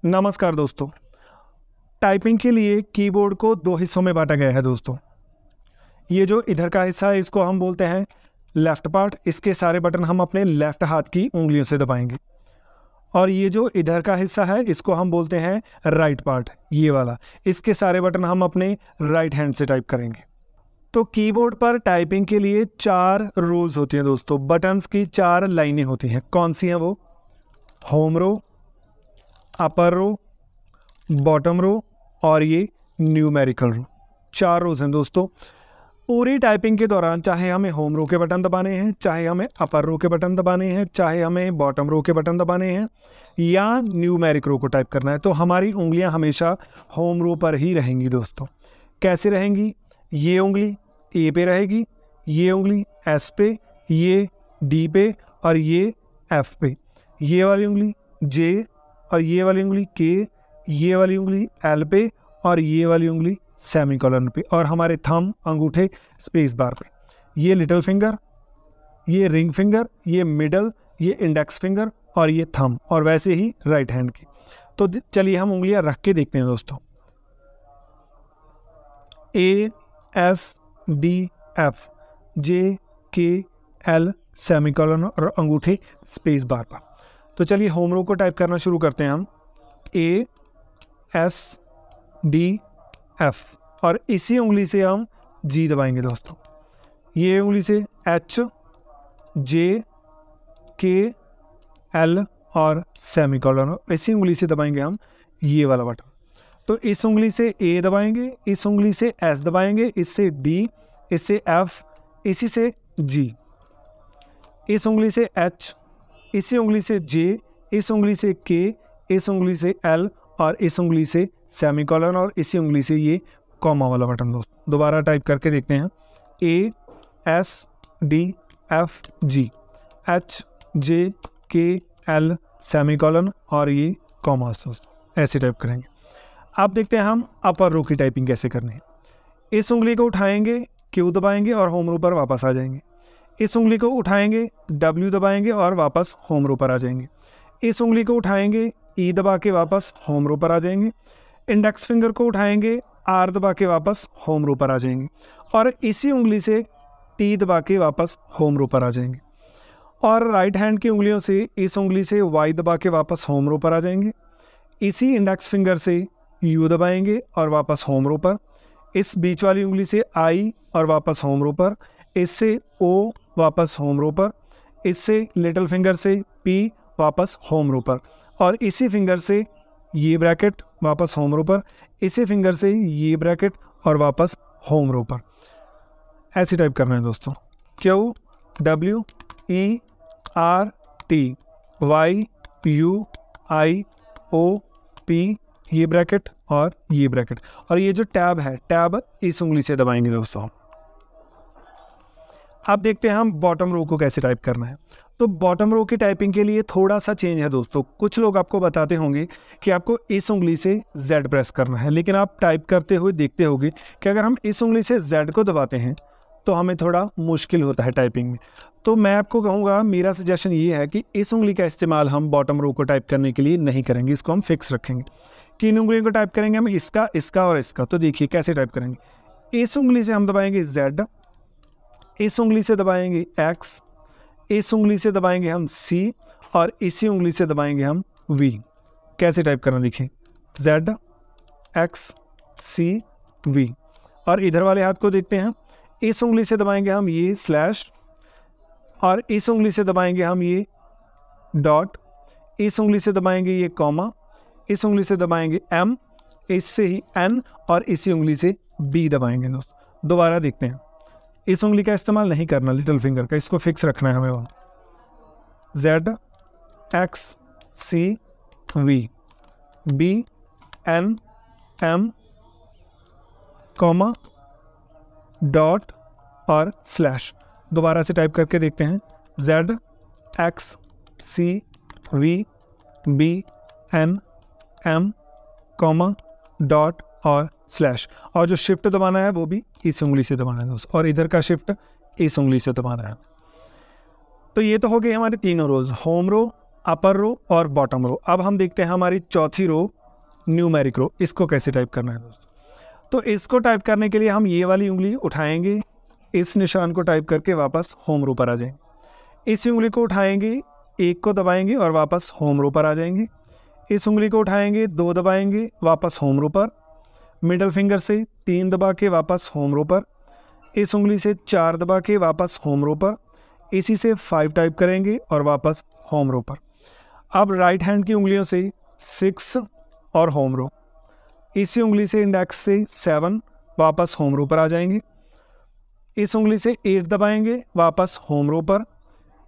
नमस्कार दोस्तों। टाइपिंग के लिए कीबोर्ड को दो हिस्सों में बांटा गया है दोस्तों। ये जो इधर का हिस्सा है इसको हम बोलते हैं लेफ़्ट पार्ट। इसके सारे बटन हम अपने लेफ़्ट हाथ की उंगलियों से दबाएंगे। और ये जो इधर का हिस्सा है इसको हम बोलते हैं राइट पार्ट, ये वाला। इसके सारे बटन हम अपने राइट हैंड से टाइप करेंगे। तो कीबोर्ड पर टाइपिंग के लिए 4 रोज होती हैं दोस्तों। बटन्स की 4 लाइनें होती हैं। कौन सी हैं वो? होम रो, अपर रो, बॉटम रो और ये न्यूमेरिकल रो। 4 रोज हैं दोस्तों। पूरी टाइपिंग के दौरान चाहे हमें होम रो के बटन दबाने हैं, चाहे हमें अपर रो के बटन दबाने हैं, चाहे हमें बॉटम रो के बटन दबाने हैं या न्यूमेरिक रो को टाइप करना है, तो हमारी उंगलियां हमेशा होम रो पर ही रहेंगी दोस्तों। कैसे रहेंगी? ये उंगली ए पे रहेगी, ये उंगली एस पे, ये डी पे और ये एफ पे। ये वाली उंगली जे और ये वाली उंगली के, ये वाली उंगली एल पे और ये वाली उंगली सेमीकोलन पे, और हमारे थंब अंगूठे स्पेस बार पे। ये लिटिल फिंगर, ये रिंग फिंगर, ये मिडल, ये इंडेक्स फिंगर और ये थंब, और वैसे ही राइट हैंड की। तो चलिए हम उंगलियां रख के देखते हैं दोस्तों। ए एस डी एफ, जे के एल सेमीकोलन और अंगूठे स्पेस बार पर। तो चलिए होम रो को टाइप करना शुरू करते हैं हम। ए एस डी एफ और इसी उंगली से हम जी दबाएंगे दोस्तों। ये उंगली से एच, जे, के, एल और सेमीकोलन, इसी उंगली से दबाएंगे हम ये वाला बटन। तो इस उंगली से ए दबाएंगे, इस उंगली से एस दबाएंगे, इससे डी, इससे एफ, इसी से जी, इस उंगली से एच, इसी उंगली से जे, इस उंगली से के, इस उंगली से एल और इस उंगली से सेमीकोलन और इसी उंगली से ये कॉमा वाला बटन दोस्तों। दोबारा टाइप करके देखते हैं। A S D F G, H J के एल सेमीकोलन और ये कॉमा दोस्तों, ऐसे टाइप करेंगे। अब देखते हैं हम अपर रो की टाइपिंग कैसे करनी है। इस उंगली को उठाएंगे, क्यू दबाएंगे और होम रो पर वापस आ जाएंगे। इस उंगली को उठाएंगे, डब्ल्यू दबाएंगे और वापस होम रो पर आ जाएंगे। इस उंगली को उठाएंगे, ई दबा के वापस होम रो पर आ जाएंगे। इंडेक्स फिंगर को उठाएंगे, आर दबा के वापस होम रो पर आ जाएंगे। और इसी उंगली से टी दबा के वापस होम रो पर आ जाएंगे। और राइट हैंड की उंगलियों से इस उंगली से वाई दबा के वापस होम रो पर आ जाएंगे। इसी इंडेक्स फिंगर से यू दबाएंगे और वापस होम रो पर। इस बीच वाली उंगली से आई और वापस होम रो पर। इससे ओ वापस होम रो पर। इससे लिटिल फिंगर से पी वापस होम रो पर। और इसी फिंगर से ये ब्रैकेट वापस होम रो पर, इसी फिंगर से ये ब्रैकेट और वापस होम रो पर। ऐसे टाइप करना है दोस्तों। Q W E R T, Y U I O P, ये ब्रैकेट और ये ब्रैकेट। और ये जो टैब है, टैब इस उंगली से दबाएंगे दोस्तों। अब देखते हैं हम बॉटम रो को कैसे टाइप करना है। तो बॉटम रो की टाइपिंग के लिए थोड़ा सा चेंज है दोस्तों। कुछ लोग आपको बताते होंगे कि आपको इस उंगली से Z प्रेस करना है, लेकिन आप टाइप करते हुए देखते होंगे कि अगर हम इस उंगली से Z को दबाते हैं तो हमें थोड़ा मुश्किल होता है टाइपिंग में। तो मैं आपको कहूँगा, मेरा सजेशन ये है कि इस उंगली का इस्तेमाल हम बॉटम रो को टाइप करने के लिए नहीं करेंगे। इसको हम फिक्स रखेंगे। किन उंगलियों को टाइप करेंगे हम? इसका, इसका और इसका। तो देखिए कैसे टाइप करेंगे। इस उंगली से हम दबाएंगे Z, इस उंगली से दबाएंगे X, इस उंगली से दबाएंगे हम C और इसी उंगली से दबाएंगे हम V। कैसे टाइप करना देखिए, Z X C V। और इधर वाले हाथ को देखते हैं। इस उंगली से दबाएंगे हम ये स्लैश और इस उंगली से दबाएंगे हम ये डॉट, इस उंगली से दबाएंगे ये कॉमा, इस उंगली से दबाएंगे M, इससे ही N और इसी उंगली से B दबाएंगे दोस्तों। दोबारा देखते हैं। इस उंगली का इस्तेमाल नहीं करना, लिटिल फिंगर का, इसको फिक्स रखना है हमें। वो Z X C V, B N M comma dot और स्लैश। दोबारा से टाइप करके देखते हैं। Z X C V, B N M comma dot और स्लैश। और जो शिफ्ट दबाना है वो भी इस उंगली से दबाना है दोस्तों, और इधर का शिफ्ट इस उंगली से दबाना है। तो ये तो हो गए हमारे तीनों रोज, होम रो, अपर रो और बॉटम रो। अब हम देखते हैं हमारी चौथी रो न्यूमेरिक रो, इसको कैसे टाइप करना है दोस्तों। तो इसको टाइप करने के लिए हम ये वाली उंगली उठाएंगे, इस निशान को टाइप करके वापस होम रो पर आ जाएंगे। इस उंगली को उठाएंगे, एक को दबाएंगे और वापस होम रो पर आ जाएंगे। इस उंगली को उठाएंगे, 2 दबाएंगे, वापस होम रो पर। मिडल फिंगर से 3 दबा के वापस होम रो पर। इस उंगली से 4 दबा के वापस होम रो पर। इसी से 5 टाइप करेंगे और वापस होम रो पर। अब राइट हैंड की उंगलियों से 6 और होम रो। इसी उंगली से इंडेक्स से 7 वापस होम रो पर आ जाएंगे। इस उंगली से 8 दबाएंगे, वापस होम रो पर।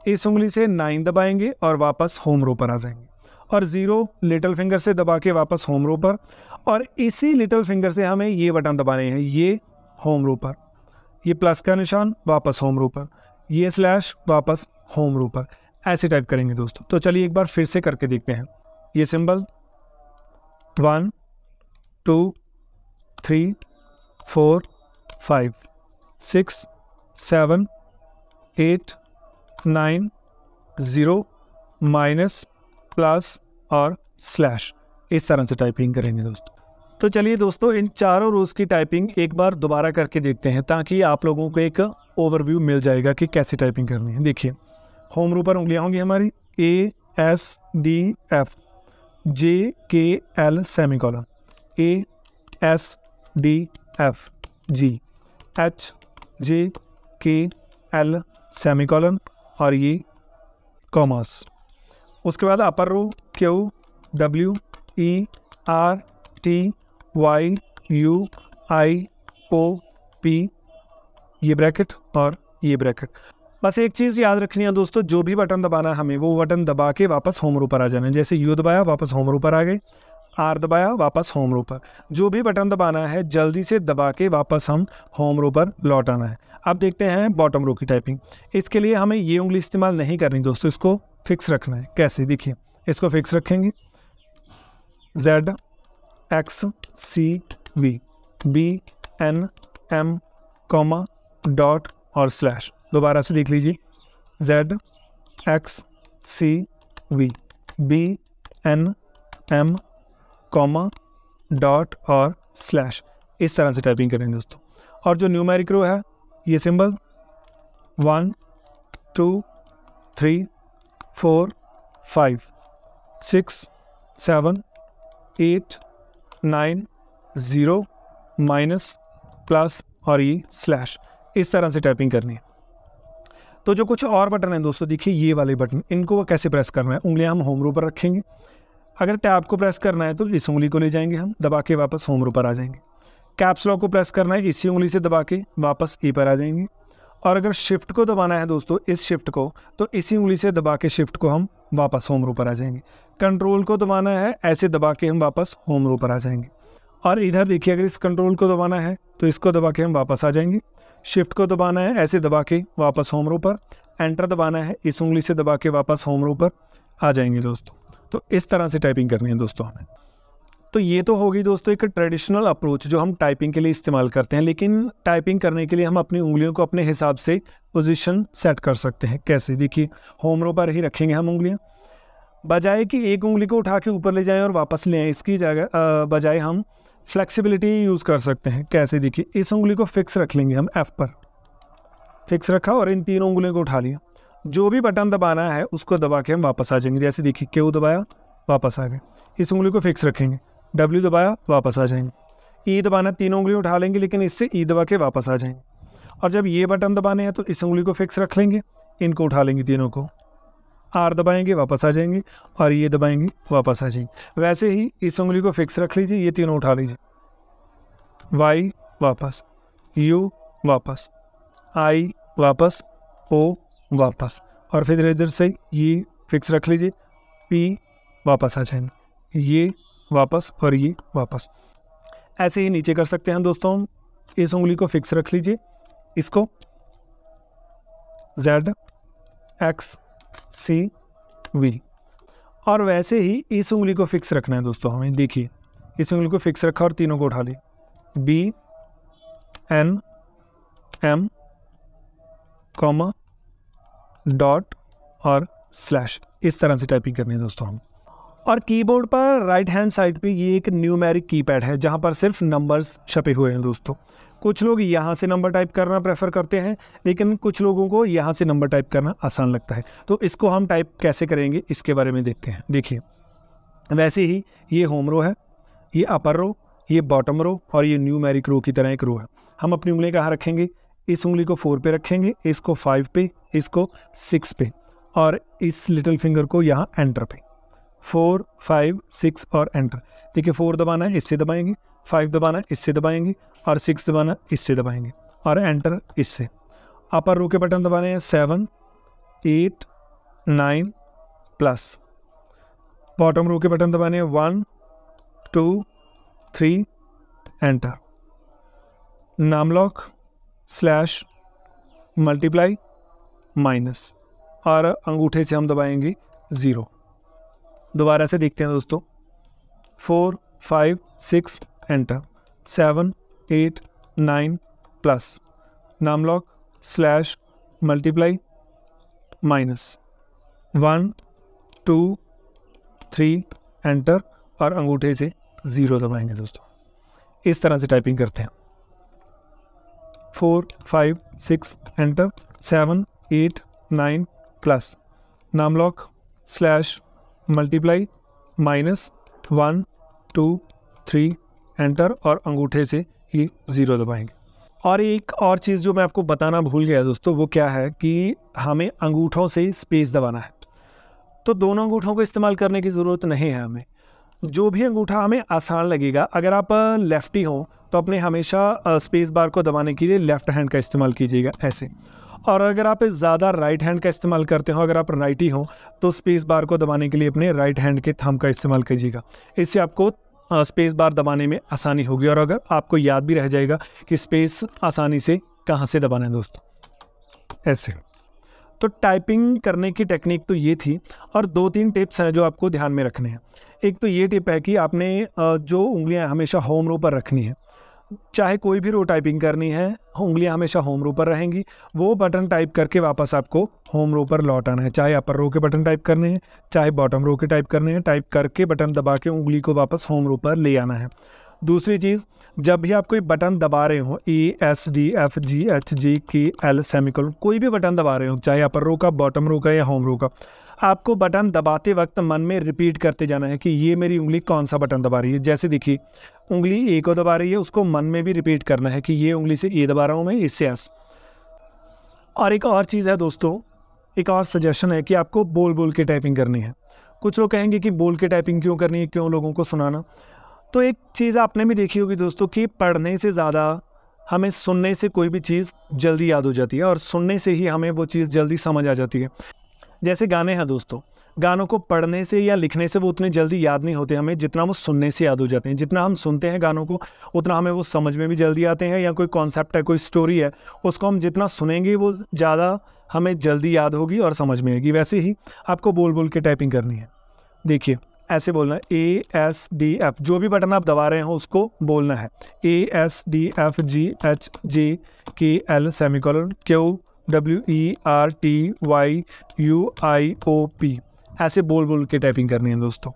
इस उंगली से 9 दबाएंगे और वापस होम रो पर आ जाएंगे। और 0 लिटिल फिंगर से दबा के वापस होम रो पर। और इसी लिटिल फिंगर से हमें ये बटन दबाने हैं, ये होम रो पर, ये प्लस का निशान वापस होम रो पर, ये स्लैश वापस होम रो पर। ऐसे टाइप करेंगे दोस्तों। तो चलिए एक बार फिर से करके देखते हैं। ये सिंबल 1 2 3 4 5 6 7 8 9 0 माइनस प्लस और स्लैश, इस तरह से टाइपिंग करेंगे दोस्तों। तो चलिए दोस्तों इन चारों रोज की टाइपिंग एक बार दोबारा करके देखते हैं, ताकि आप लोगों को एक ओवरव्यू मिल जाएगा कि कैसे टाइपिंग करनी है। देखिए, होम रो पर उंगलियां होंगी हमारी A S D F J K L semicolon, A S D F G H J K L semicolon और ये कॉमर्स। उसके बाद अपर रो Q W E R T Y U I O P, ये ब्रैकेट और ये ब्रैकेट। बस एक चीज़ याद रखनी है दोस्तों, जो भी बटन दबाना है हमें वो बटन दबा के वापस होम रो पर आ जाना है। जैसे U दबाया वापस होम रो पर आ गए, R दबाया वापस होम रो पर। जो भी बटन दबाना है जल्दी से दबा के वापस हम होम रो पर लौट आना है। अब देखते हैं बॉटम रो की टाइपिंग। इसके लिए हमें ये उंगली इस्तेमाल नहीं करनी दोस्तों, इसको फिक्स रखना है। कैसे, देखिए, इसको फिक्स रखेंगे, Z X C V B N M comma dot और स्लैश। दोबारा से देख लीजिए, Z X C V B N M comma dot और स्लैश, इस तरह से टाइपिंग करेंगे दोस्तों। और जो न्यूमेरिक रो है, ये सिंबल 1 2 3 4 5 6 7 8 9 0 माइनस प्लस और ये स्लैश, इस तरह से टाइपिंग करनी है। तो जो कुछ और बटन हैं दोस्तों, देखिए ये वाले बटन, इनको कैसे प्रेस करना है। उंगलियां हम होम रो पर रखेंगे। अगर टैब को प्रेस करना है तो इस उंगली को ले जाएंगे हम, दबा के वापस होम रो पर आ जाएंगे। कैप्स लॉक को प्रेस करना है, इसी उंगली से दबा के वापस ई पर आ जाएंगे। और अगर शिफ्ट को दबाना है दोस्तों, इस शिफ्ट को, तो इसी उंगली से दबा के शिफ्ट को हम वापस होम रो पर आ जाएंगे। कंट्रोल को दबाना है, ऐसे दबा के हम वापस होम रो पर आ जाएंगे। और इधर देखिए, अगर इस कंट्रोल को दबाना है तो इसको दबा के हम वापस आ जाएंगे। शिफ्ट को दबाना है, ऐसे दबा के वापस होम रो पर। एंटर दबाना है, इस उंगली से दबा के वापस होम रो पर आ जाएंगे दोस्तों। तो इस तरह से टाइपिंग करनी है दोस्तों हमें। तो ये तो होगी दोस्तों एक ट्रेडिशनल अप्रोच जो हम टाइपिंग के लिए इस्तेमाल करते हैं। लेकिन टाइपिंग करने के लिए हम अपनी उंगलियों को अपने हिसाब से पोजीशन सेट कर सकते हैं। कैसे, देखिए, होम रो पर ही रखेंगे हम उंगलियां, बजाय कि एक उंगली को उठा के ऊपर ले जाएं और वापस ले आएँ, इसकी जगह बजाय हम फ्लेक्सिबिलिटी यूज़ कर सकते हैं। कैसे, देखिए, इस उंगली को फिक्स रख लेंगे हम, F पर फिक्स रखा और इन तीनों उंगलियों को उठा लिया। जो भी बटन दबाना है उसको दबा के हम वापस आ जाएंगे। जैसे देखिए, Q दबाया वापस आ गए। इस उंगली को फिक्स रखेंगे, W दबाया वापस आ जाएंगे। E दबाना, तीनों उंगली उठा लेंगे लेकिन इससे E दबा के वापस आ जाएंगे। और जब ये बटन दबाने हैं तो इस उंगली को फिक्स रख लेंगे, इनको उठा लेंगे तीनों को, R दबाएंगे वापस आ जाएंगे, और ये दबाएंगे वापस आ जाएंगे। वैसे ही इस उंगली को फिक्स रख लीजिए, ये तीनों उठा लीजिए, Y वापस, U वापस, I वापस, O वापस, और फिर इधर से ये फिक्स रख लीजिए, P वापस आ जाएंगे, ये वापस और ये वापस। ऐसे ही नीचे कर सकते हैं दोस्तों हम। इस उंगली को फिक्स रख लीजिए, इसको Z X C V, और वैसे ही इस उंगली को फिक्स रखना है दोस्तों हमें। देखिए, इस उंगली को फिक्स रखा और तीनों को उठा लिया, B N M comma dot और स्लैश, इस तरह से टाइपिंग करनी है दोस्तों हम। और कीबोर्ड पर राइट हैंड साइड पे ये एक न्यूमेरिक कीपैड है जहाँ पर सिर्फ नंबर्स छपे हुए हैं दोस्तों। कुछ लोग यहाँ से नंबर टाइप करना प्रेफर करते हैं, लेकिन कुछ लोगों को यहाँ से नंबर टाइप करना आसान लगता है। तो इसको हम टाइप कैसे करेंगे इसके बारे में देखते हैं। देखिए, वैसे ही ये होम रो है, ये अपर रो, ये बॉटम रो और ये न्यूमेरिक रो की तरह एक रो है। हम अपनी उंगली कहाँ रखेंगे? इस उंगली को 4 पे रखेंगे, इसको 5 पे, इसको 6 पे और इस लिटिल फिंगर को यहाँ एंटर पे। 4, 5, 6 और एंटर। देखिए, 4 दबाना है, इससे दबाएंगे, 5 दबाना है, इससे दबाएंगे और 6 दबाना, इससे दबाएंगे और एंटर इससे। अपर रो के बटन दबाने हैं 7, 8, 9 प्लस। बॉटम रो के बटन दबाने हैं 1, 2, 3 एंटर। नाम लॉक स्लैश मल्टीप्लाई माइनस और अंगूठे से हम दबाएंगे 0। दोबारा से देखते हैं दोस्तों, 4, 5, 6 एंटर, 7, 8, 9 प्लस। नाम lock slash multiply minus 1, 2, 3 enter और अंगूठे से 0 दबाएंगे दोस्तों। इस तरह से टाइपिंग करते हैं। 4, 5, 6 एंटर, 7, 8, 9 प्लस। नाम lock slash multiply minus 1, 2, 3 enter और अंगूठे से ही 0 दबाएंगे। और एक और चीज़ जो मैं आपको बताना भूल गया दोस्तों, वो क्या है कि हमें अंगूठों से स्पेस दबाना है। तो दोनों अंगूठों को इस्तेमाल करने की ज़रूरत नहीं है हमें। जो भी अंगूठा हमें आसान लगेगा, अगर आप लेफ्टी हो तो अपने हमेशा स्पेस बार को दबाने के लिए लेफ़्ट हैंड का इस्तेमाल कीजिएगा ऐसे। और अगर आप ज़्यादा राइट हैंड का इस्तेमाल करते हो, अगर आप राइटी हो तो स्पेस बार को दबाने के लिए अपने राइट हैंड के थंब का इस्तेमाल कीजिएगा। इससे आपको स्पेस बार दबाने में आसानी होगी और अगर आपको याद भी रह जाएगा कि स्पेस आसानी से कहाँ से दबाना है दोस्तों, ऐसे। तो टाइपिंग करने की टेक्निक तो ये थी और 2-3 टिप्स हैं जो आपको ध्यान में रखने हैं। एक तो ये टिप है कि आपने जो उंगलियां हमेशा होम रो पर रखनी है। चाहे कोई भी रो टाइपिंग करनी है, उंगलियां हमेशा होम रो पर रहेंगी। वो बटन टाइप करके वापस आपको होम रो पर लौट आना है। चाहे अपर रो के बटन टाइप करने हैं, चाहे बॉटम रो के टाइप करने हैं, टाइप करके बटन दबा के उंगली को वापस होम रो पर ले आना है। दूसरी चीज़, जब भी आप कोई बटन दबा रहे हो, ESDFGHJKL सेमीकोलन, कोई भी बटन दबा रहे हो, चाहे अपर रो का, बॉटम रो का या होम रो का, आपको बटन दबाते वक्त मन में रिपीट करते जाना है कि ये मेरी उंगली कौन सा बटन दबा रही है। जैसे देखिए, उंगली ए को दबा रही है, उसको मन में भी रिपीट करना है कि ये उंगली से ए दबा रहा हूँ मैं, इससे एस। और एक और चीज़ है दोस्तों, एक और सजेशन है कि आपको बोल बोल के टाइपिंग करनी है। कुछ लोग कहेंगे कि बोल के टाइपिंग क्यों करनी है, क्यों लोगों को सुनाना। तो एक चीज़ आपने भी देखी होगी दोस्तों कि पढ़ने से ज़्यादा हमें सुनने से कोई भी चीज़ जल्दी याद हो जाती है और सुनने से ही हमें वो चीज़ जल्दी समझ आ जाती है। जैसे गाने हैं दोस्तों, गानों को पढ़ने से या लिखने से वो उतने जल्दी याद नहीं होते हमें, जितना वो सुनने से याद हो जाते हैं। जितना हम सुनते हैं गानों को, उतना हमें वो समझ में भी जल्दी आते हैं। या कोई कॉन्सेप्ट है, कोई स्टोरी है, उसको हम जितना सुनेंगे वो ज़्यादा हमें जल्दी याद होगी और समझ में आएगी। वैसे ही आपको बोल बोल के टाइपिंग करनी है। देखिए, ऐसे बोलना है, ESDF, जो भी बटन आप दबा रहे हो उसको बोलना है ESDFGHJKL सेमीकोलन QWERTYUIOP। ऐसे बोल बोल के टाइपिंग करनी है दोस्तों।